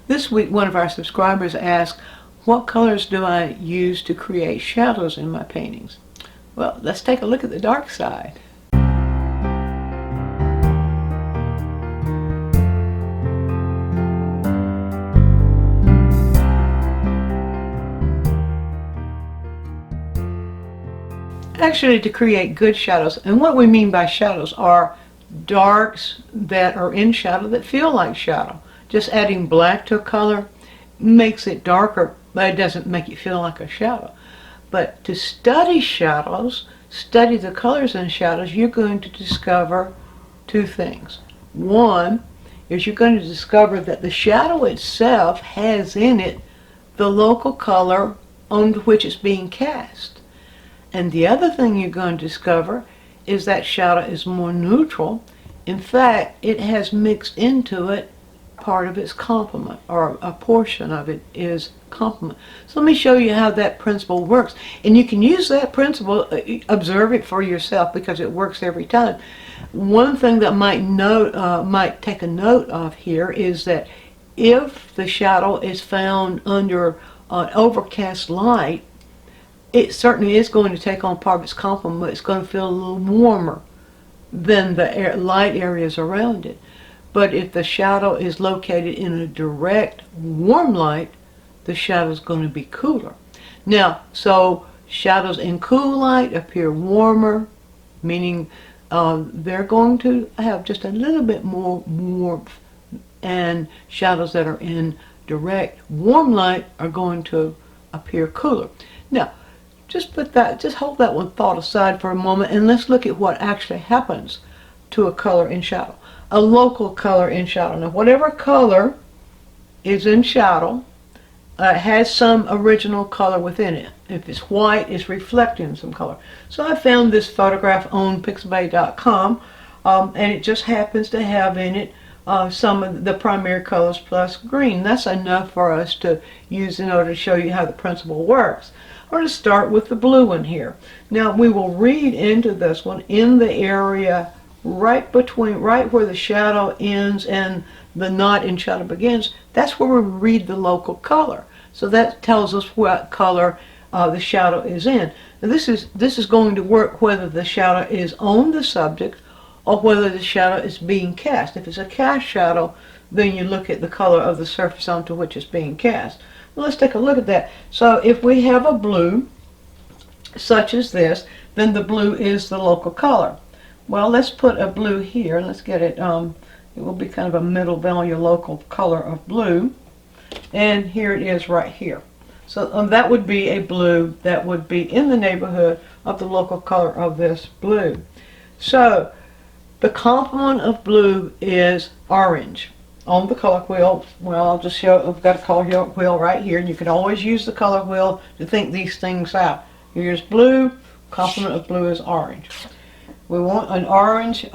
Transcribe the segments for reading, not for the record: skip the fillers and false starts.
This week, one of our subscribers asked, what colors do I use to create shadows in my paintings? Well, let's take a look at the dark side. Actually, to create good shadows, and what we mean by shadows are darks that are in shadow that feel like shadow. Just adding black to a color makes it darker, but it doesn't make it feel like a shadow. But to study shadows, study the colors in shadows, you're going to discover two things. One is you're going to discover that the shadow itself has in it the local color on which it's being cast. And the other thing you're going to discover is that shadow is more neutral. In fact, it has mixed into it part of its complement, or a portion of it is complement. So let me show you how that principle works. And you can use that principle, observe it for yourself, because it works every time. One thing that might take a note of here is that if the shadow is found under an overcast light, it certainly is going to take on part of its complement, but it's going to feel a little warmer than the light areas around it. But if the shadow is located in a direct warm light, the shadow is going to be cooler. Now, so shadows in cool light appear warmer, meaning they're going to have just a little bit more warmth, and shadows that are in direct warm light are going to appear cooler. Now, just hold that one thought aside for a moment, and let's look at what actually happens to a color in shadow. A local color in shadow. Now, whatever color is in shadow has some original color within it. If it's white, it's reflecting some color. So I found this photograph on Pixabay.com, and it just happens to have in it some of the primary colors plus green. That's enough for us to use in order to show you how the principle works. We're going to start with the blue one here. Now, we will read into this one in the area right where the shadow ends and the knot in shadow begins. That's where we read the local color. So that tells us what color the shadow is in. Now, this is going to work whether the shadow is on the subject or whether the shadow is being cast. If it's a cast shadow, then you look at the color of the surface onto which it's being cast. Well, let's take a look at that. So if we have a blue, such as this, then the blue is the local color. Well, let's put a blue here. Let's get it, it will be kind of a middle value local color of blue. And here it is right here. So that would be a blue that would be in the neighborhood of the local color of this blue. So the complement of blue is orange. On the color wheel, well, I'll just show, I've got a color wheel right here, and you can always use the color wheel to think these things out. Here's blue, complement of blue is orange. We want an orange, it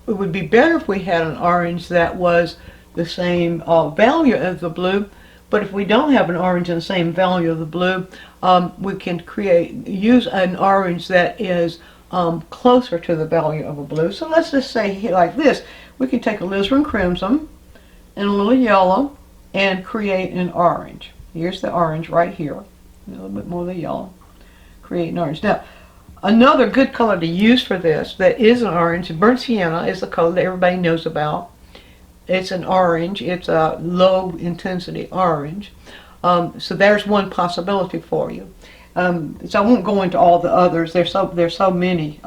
would be better if we had an orange that was the same value as the blue, but if we don't have an orange in the same value of the blue, we can use an orange that is closer to the value of a blue. So let's just say like this. We can take a alizarin crimson and a little yellow and create an orange. Here's the orange right here. A little bit more of the yellow. Create an orange. Now, another good color to use for this that is an orange, burnt sienna, is the color that everybody knows about. It's an orange. It's a low intensity orange. So there's one possibility for you. So I won't go into all the others. There's so many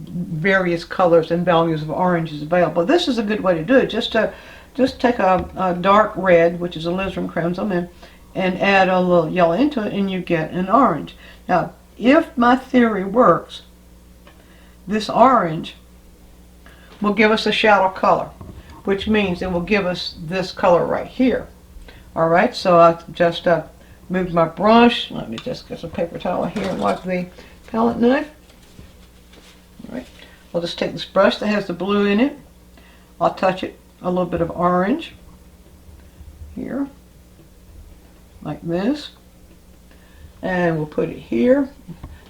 various colors and values of oranges available. This is a good way to do it. Just take a dark red, which is alizarin crimson, and add a little yellow into it, and you get an orange. Now, if my theory works, this orange will give us a shadow color, which means it will give us this color right here. All right, so I just moved my brush. Let me just get some paper towel here and wipe the palette knife. All right, I'll just take this brush that has the blue in it. I'll touch it a little bit of orange here, like this, and we'll put it here.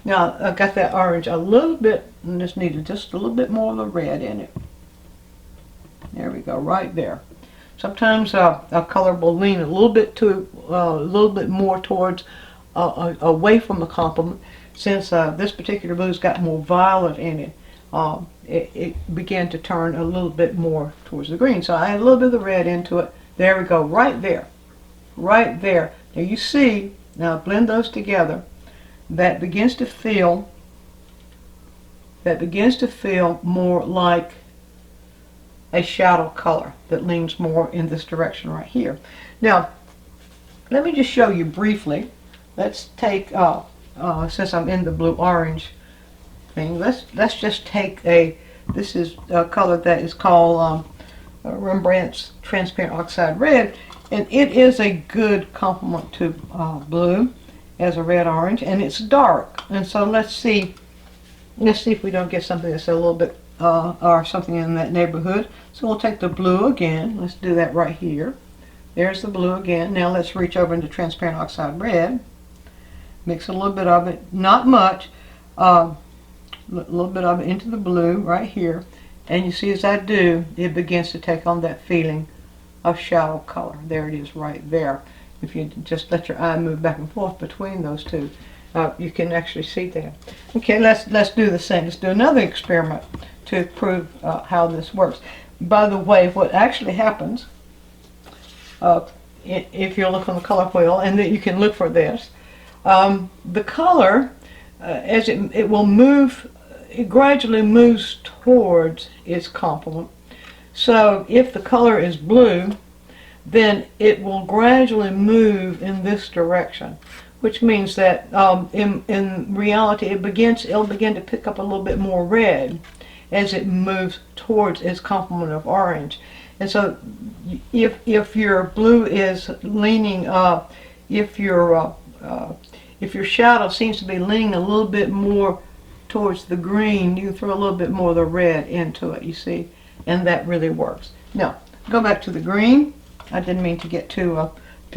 Now I've got that orange a little bit, and just needed just a little bit more of the red in it. There we go, right there. Sometimes a color will lean a little bit more towards away from the complement. Since this particular blue's got more violet in it, it began to turn a little bit more towards the green. So I add a little bit of the red into it. There we go, right there, right there. Now you see, now blend those together. That begins to feel more like a shadow color that leans more in this direction right here. Now, let me just show you briefly. Let's take, since I'm in the blue-orange thing, let's just take this is a color that is called Rembrandt's Transparent Oxide Red, and it is a good complement to blue as a red-orange, and it's dark. And so let's see if we don't get something that's a little bit or something in that neighborhood. So we'll take the blue again. Let's do that right here. There's the blue again. Now let's reach over into Transparent Oxide Red. Mix a little bit of it, not much, a little bit of it into the blue right here. And you see, as I do, it begins to take on that feeling of shadow color. There it is right there. If you just let your eye move back and forth between those two, you can actually see that. Okay, let's do the same. Let's do another experiment to prove how this works. By the way, what actually happens, if you look on the color wheel, and that you can look for this, the color, as it will move, it gradually moves towards its complement. So if the color is blue, then it will gradually move in this direction, which means that in reality it'll begin to pick up a little bit more red as it moves towards its complement of orange. And so if your blue is leaning up, if your shadow seems to be leaning a little bit more towards the green, you can throw a little bit more of the red into it, you see, and that really works. Now, go back to the green. I didn't mean to get too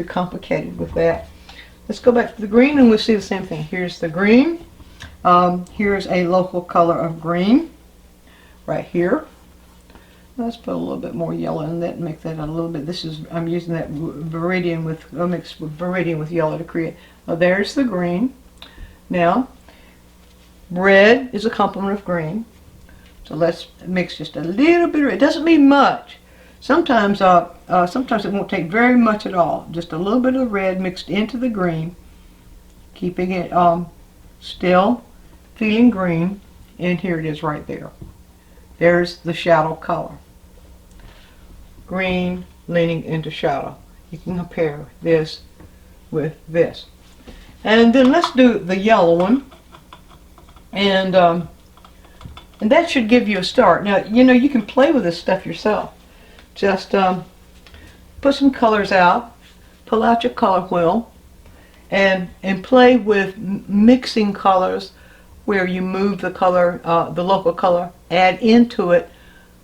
complicated with that. Let's go back to the green and we'll see the same thing. Here's the green. Here's a local color of green right here. Let's put a little bit more yellow in that and make that a little bit. I'm using that Viridian with mixed with Viridian with yellow to create. There's the green. Now, red is a complement of green. So let's mix just a little bit of red. It doesn't mean much. Sometimes it won't take very much at all. Just a little bit of red mixed into the green, keeping it still feeling green, and here it is right there. There's the shadow color. Green leaning into shadow. You can compare this with this. And then let's do the yellow one. And that should give you a start. Now, you know, you can play with this stuff yourself. Just put some colors out, pull out your color wheel, and play with mixing colors where you move the color, the local color, add into it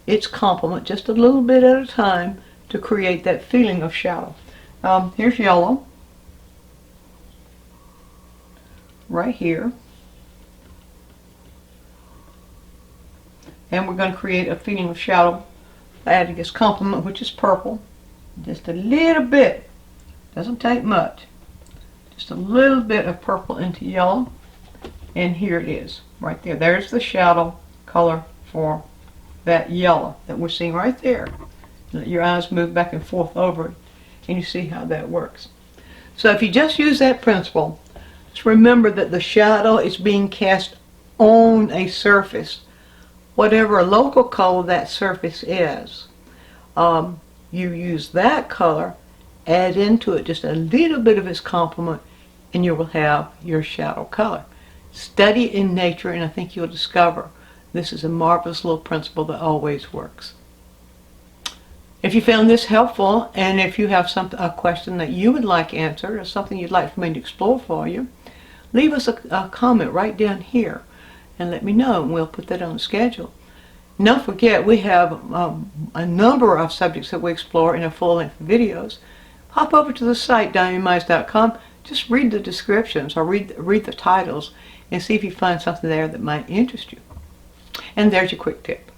its complement just a little bit at a time to create that feeling of shadow. Here's yellow, right here. And we're going to create a feeling of shadow, adding its complement, which is purple. Just a little bit, doesn't take much. Just a little bit of purple into yellow, and here it is, right there. There's the shadow color for that yellow that we're seeing right there. Let your eyes move back and forth over it, and you see how that works. So if you just use that principle, just remember that the shadow is being cast on a surface. Whatever local color that surface is, you use that color, add into it just a little bit of its complement, and you will have your shadow color. Study it in nature, and I think you'll discover this is a marvelous little principle that always works. If you found this helpful, and if you have a question that you would like answered, or something you'd like for me to explore for you, leave us a comment right down here and let me know, and we'll put that on the schedule. And don't forget, we have a number of subjects that we explore in our full-length videos. Hop over to the site, DianeMize.com. Just read the descriptions or read the titles and see if you find something there that might interest you. And there's your quick tip.